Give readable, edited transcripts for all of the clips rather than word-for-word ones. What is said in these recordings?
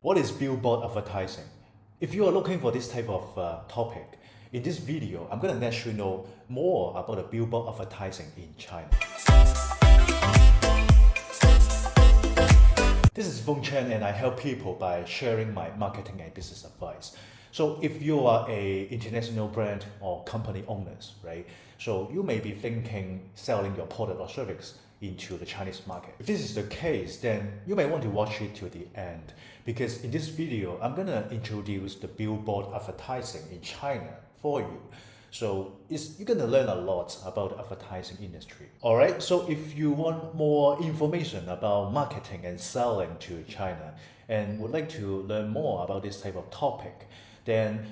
What is billboard advertising? If you are looking for this type of topic, in this video, I'm going to let you know more about the billboard advertising in China. This is Fung Cheng and I help people by sharing my marketing and business advice. So if you are a international brand or company owners, right? So you may be thinking selling your product or service into the Chinese market. If this is the case, then you may want to watch it to the end because in this video, I'm gonna introduce the billboard advertising in China for you. So you're gonna learn a lot about the advertising industry. Alright, so if you want more information about marketing and selling to China and would like to learn more about this type of topic, then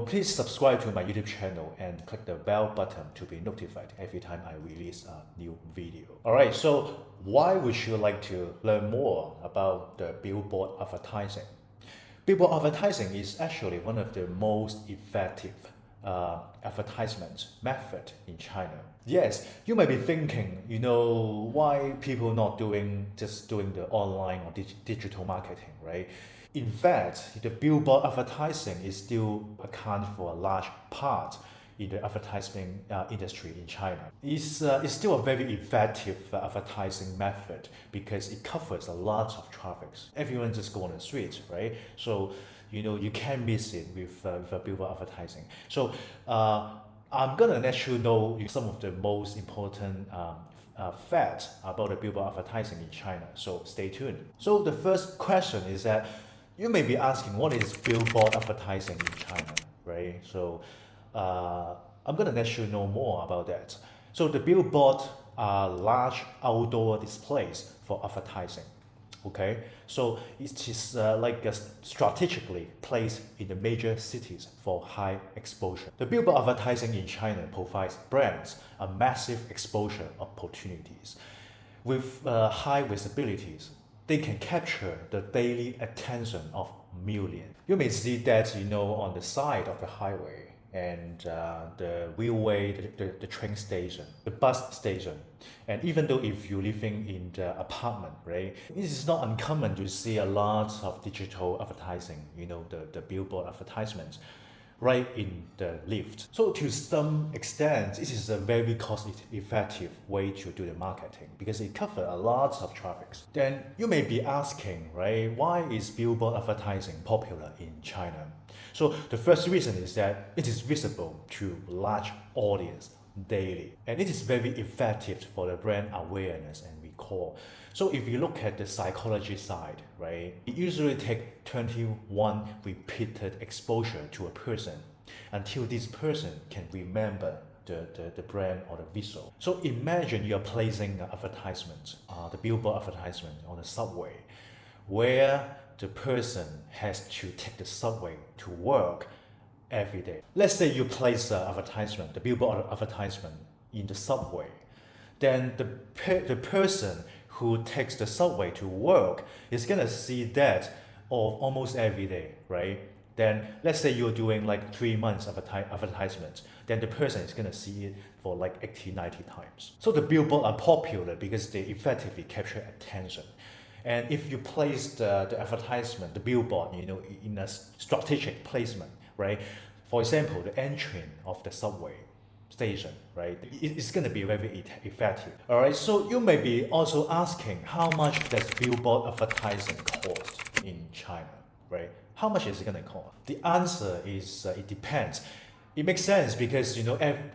please subscribe to my YouTube channel and click the bell button to be notified every time I release a new video. Alright, so why would you like to learn more about the billboard advertising? Billboard advertising is actually one of the most effective advertisement method in China. Yes, you might be thinking, why people not just doing the online or digital marketing, right? In fact, the billboard advertising is still account for a large part in the advertising industry in China. It's still a very effective advertising method because it covers a lot of traffic. Everyone just go on the street, right? So you can't miss it with billboard advertising. So I'm gonna let you know some of the most important facts about the billboard advertising in China. So stay tuned. So the first question is that you may be asking, what is billboard advertising in China, right? So I'm gonna let you know more about that. So the billboard are large outdoor displays for advertising. Okay, so it is strategically placed in the major cities for high exposure. The billboard advertising in China provides brands a massive exposure opportunities. With high visibilities, they can capture the daily attention of millions. You may see that on the side of the highway and the railway, the train station, the bus station. And even though if you're living in the apartment, right, it is not uncommon to see a lot of digital advertising, the billboard advertisements right in the lift. So to some extent, it is a very cost-effective way to do the marketing because it covers a lot of traffic. Then you may be asking, right, why is billboard advertising popular in China? So the first reason is that it is visible to large audience daily, and it is very effective for the brand awareness and recall. So if you look at the psychology side, right, it usually takes 21 repeated exposure to a person until this person can remember the brand or the visual. So imagine you're placing an advertisement, the billboard advertisement on the subway, where the person has to take the subway to work every day. Let's say you place an advertisement, the billboard advertisement in the subway. Then the person who takes the subway to work is gonna see that almost every day, right? Then let's say you're doing like 3 months of advertisement, then the person is gonna see it for like 80, 90 times. So the billboard are popular because they effectively capture attention. And if you place the advertisement, the billboard, in a strategic placement, right? For example, the entrance of the subway station, right? It's going to be very effective. All right. So you may be also asking, how much does billboard advertising cost in China, right? How much is it going to cost? The answer is it depends. It makes sense because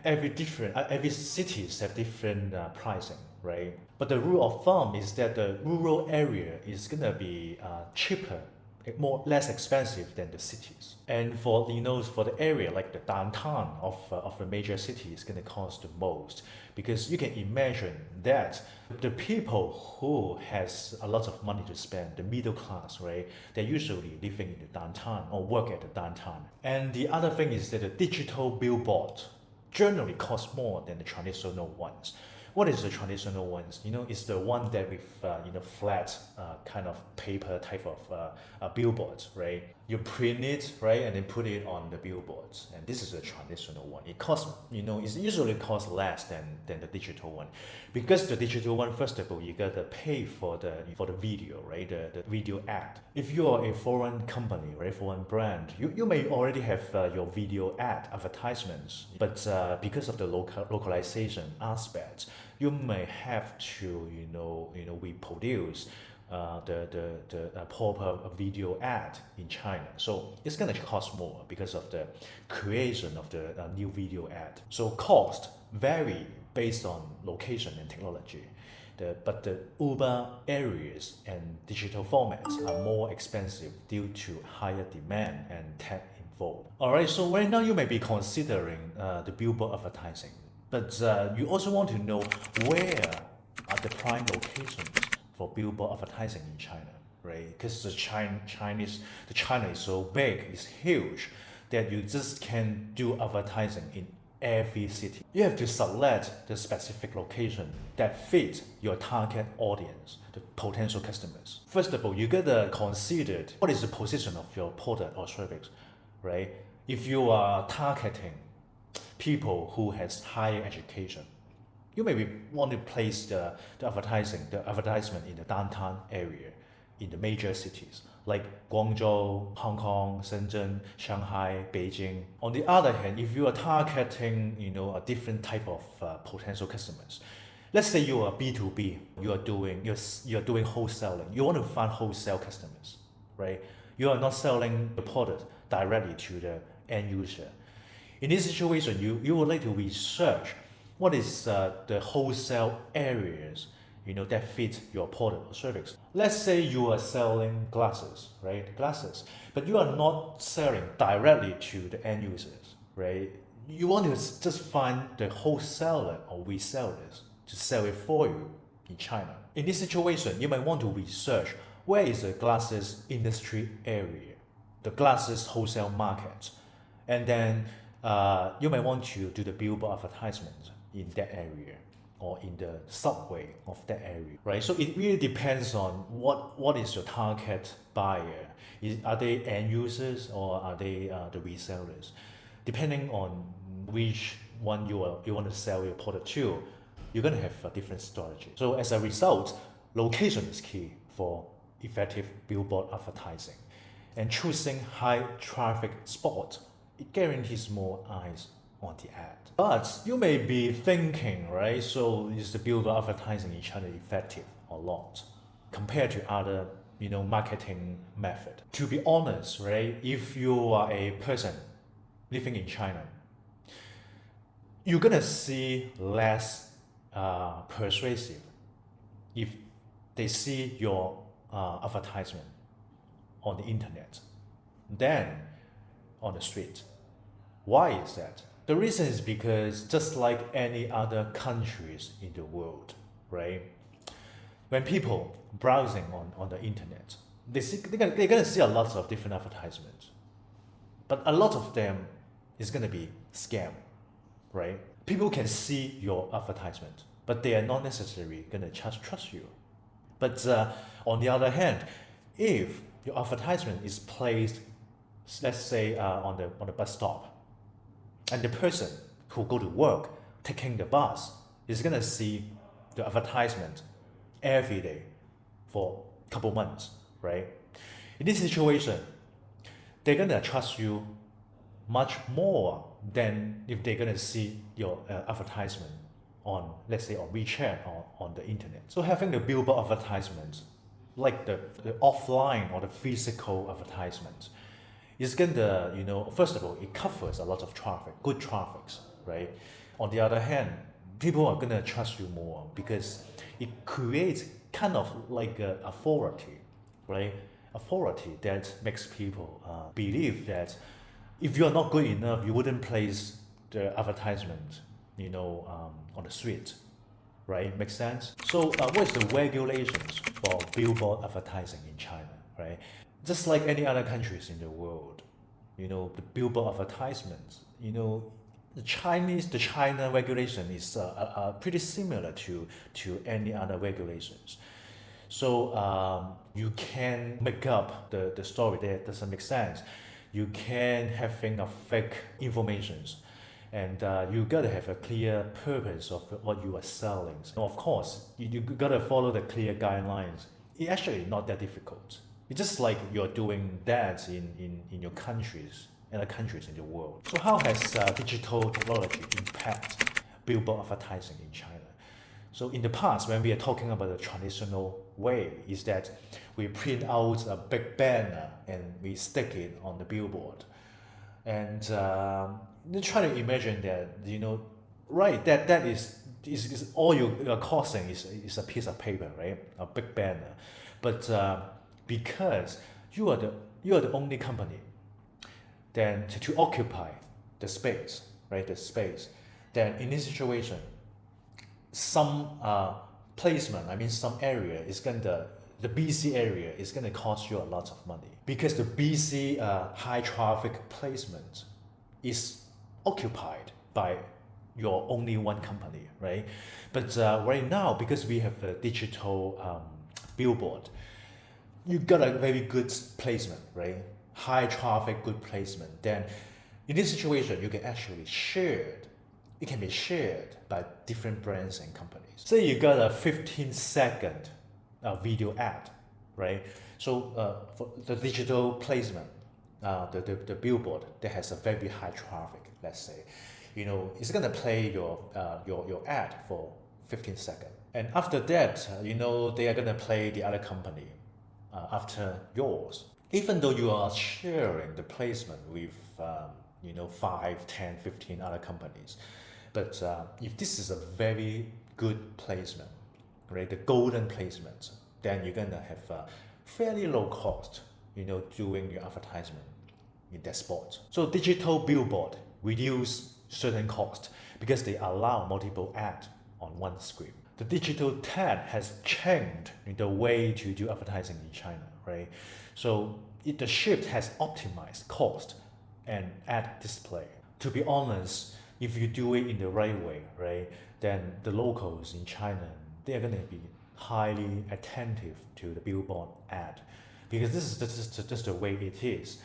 every cities have different pricing, right? But the rule of thumb is that the rural area is gonna be cheaper, less expensive than the cities. And for the area like the downtown of the major city is gonna cost the most because you can imagine that the people who has a lot of money to spend, the middle class, right? They're usually living in the downtown or work at the downtown. And the other thing is that the digital billboard generally cost more than the traditional ones. What is the traditional ones? It's the one that with flat kind of paper type of billboards, right? You print it, right, and then put it on the billboards. And this is a traditional one. It costs, it usually costs less than the digital one, because the digital one, first of all, you gotta pay for the video, right? The video ad. If you are a foreign company, right, foreign brand, you may already have your video ad advertisements, but because of the localization aspect, you may have to reproduce the proper video ad in China. So it's going to cost more because of the creation of the new video ad. So cost vary based on location and technology. But the urban areas and digital formats are more expensive due to higher demand and tech involved. Alright, so right now you may be considering the billboard advertising, but you also want to know where are the prime locations for billboard advertising in China, right? Because China is so big, it's huge, that you just can't do advertising in every city. You have to select the specific location that fits your target audience, the potential customers. First of all, you gotta consider what is the position of your product or service, right? If you are targeting people who has higher education, you maybe want to place the advertisement in the downtown area, in the major cities like Guangzhou, Hong Kong, Shenzhen, Shanghai, Beijing. On the other hand, if you are targeting a different type of potential customers, let's say you are B2B, you're doing wholesaling, you want to find wholesale customers, right? You are not selling the product directly to the end user. In this situation, you would like to research what is the wholesale areas that fit your product or service. Let's say you are selling glasses, right? Glasses, but you are not selling directly to the end users, right? You want to just find the wholesaler or resellers to sell it for you in China. In this situation, you might want to research where is the glasses industry area, the glasses wholesale market, and then you might want to do the billboard advertisement in that area or in the subway of that area, right? So it really depends on what is your target buyer. Are they end users or are they the resellers? Depending on which one you want to sell your product to, you're going to have a different strategy. So as a result, location is key for effective billboard advertising. And choosing high traffic spot, it guarantees more eyes on the ad. But you may be thinking, right, so is the billboard advertising in China effective or not compared to other marketing method? To be honest, right, if you are a person living in China, you're gonna see less persuasive if they see your advertisement on the internet than on the street. Why is that? The reason is because just like any other countries in the world, right? When people browsing on the internet, they're gonna see a lot of different advertisements, but a lot of them is gonna be scam, right? People can see your advertisement, but they are not necessarily gonna trust you. But on the other hand, if your advertisement is placed, let's say on the bus stop, and the person who go to work taking the bus is gonna see the advertisement every day for a couple months, right? In this situation, they're gonna trust you much more than if they're gonna see your advertisement on, let's say, on WeChat or on the internet. So having the billboard advertisement, like the offline or the physical advertisement, is gonna, first of all, it covers a lot of traffic, good traffics, right? On the other hand, people are gonna trust you more because it creates kind of like a authority, right? Authority that makes people believe that if you're not good enough, you wouldn't place the advertisement, on the street, right? Makes sense? So what is the regulations for billboard advertising in China, right? Just like any other countries in the world, the billboard advertisements, the China regulation is pretty similar to any other regulations. So you can make up the story that doesn't make sense. You can having a fake informations, and you gotta have a clear purpose of what you are selling. So of course, you gotta follow the clear guidelines. It's actually not that difficult. It's just like you're doing that in your countries, in other countries in the world. So how has digital technology impact billboard advertising in China? So in the past, when we are talking about the traditional way, is that we print out a big banner and we stick it on the billboard. And you try to imagine that, right, that is all you're causing is a piece of paper, right? A big banner. But because you are the only company then to occupy the space, right? The space. Then in this situation, some placement, I mean some area is the BC area is gonna cost you a lot of money because the BC high traffic placement is occupied by your only one company, right? But right now, because we have a digital billboard, you got a very good placement, right? High traffic, good placement. Then in this situation, you can actually share it. It can be shared by different brands and companies. Say you got a 15-second video ad, right? So for the digital placement, the billboard that has a very high traffic, let's say, it's gonna play your ad for 15 seconds, and after that, they are gonna play the other company after yours. Even though you are sharing the placement with 5, 10, 15 other companies, but if this is a very good placement, right, the golden placement, then you're gonna have a fairly low cost, doing your advertisement in that spot. So digital billboard reduce certain cost because they allow multiple ads on one screen. The digital tag has changed the way to do advertising in China, right? So the shift has optimized cost and ad display. To be honest, if you do it in the right way, right, then the locals in China, they are going to be highly attentive to the billboard ad because this is just the way it is.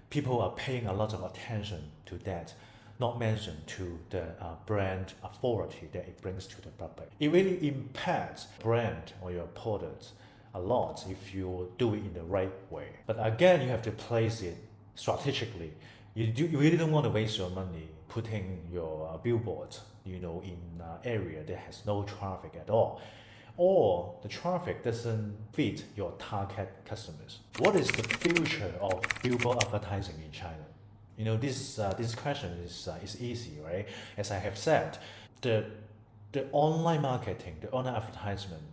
People are paying a lot of attention to that, not mentioned to the brand authority that it brings to the public. It really impacts brand or your product a lot if you do it in the right way. But again, you have to place it strategically. You really don't want to waste your money putting your billboard, in an area that has no traffic at all, or the traffic doesn't fit your target customers. What is the future of billboard advertising in China? This question is easy, right? As I have said, the online marketing, the online advertisement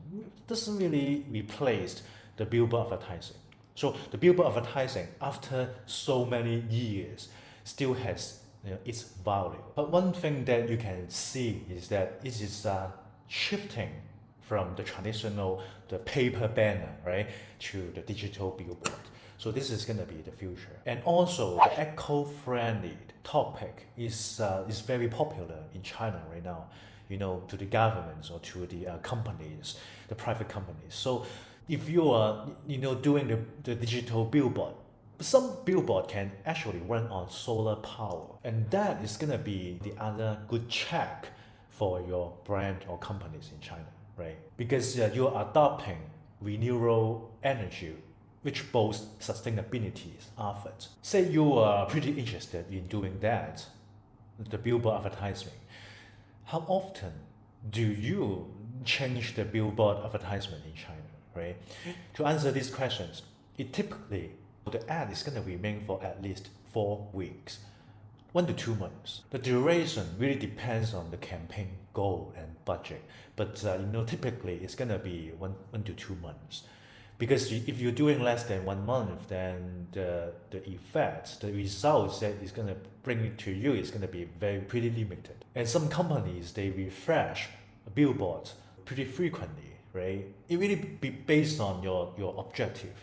doesn't really replace the billboard advertising. So the billboard advertising, after so many years, still has its value. But one thing that you can see is that it is shifting from the traditional, the paper banner, right, to the digital billboard. So this is going to be the future. And also, the eco-friendly topic is very popular in China right now, to the governments or to the companies, the private companies. So if you are, doing the digital billboard, some billboard can actually run on solar power. And that is going to be the other good check for your brand or companies in China, right? Because you are adopting renewable energy which boasts sustainability efforts. Say you are pretty interested in doing that, the billboard advertising. How often do you change the billboard advertisement in China, right? To answer these questions, the ad is going to remain for at least 4 weeks, 1 to 2 months. The duration really depends on the campaign goal and budget, but typically it's going to be 1 to 2 months. Because if you're doing less than 1 month, then the effects, the results that is going to bring it to you is going to be pretty limited. And some companies, they refresh billboards pretty frequently, right? It really be based on your objective.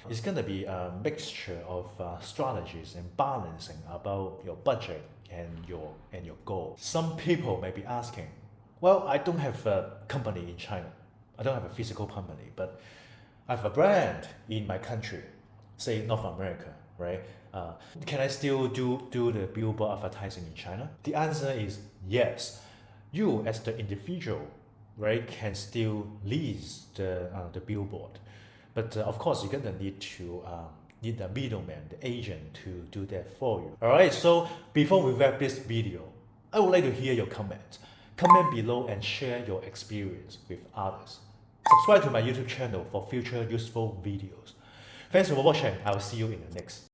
It's gonna be a mixture of strategies and balancing about your budget and your goal. Some people may be asking, well, I don't have a company in China. I don't have a physical company, but I have a brand in my country, say North America, right? Can I still do the billboard advertising in China? The answer is yes. You as the individual, right, can still lease the billboard, but of course you're gonna need the middleman, the agent to do that for you. All right. So before we wrap this video, I would like to hear your comments. Comment below and share your experience with others. Subscribe to my YouTube channel for future useful videos. Thanks for watching. I will see you in the next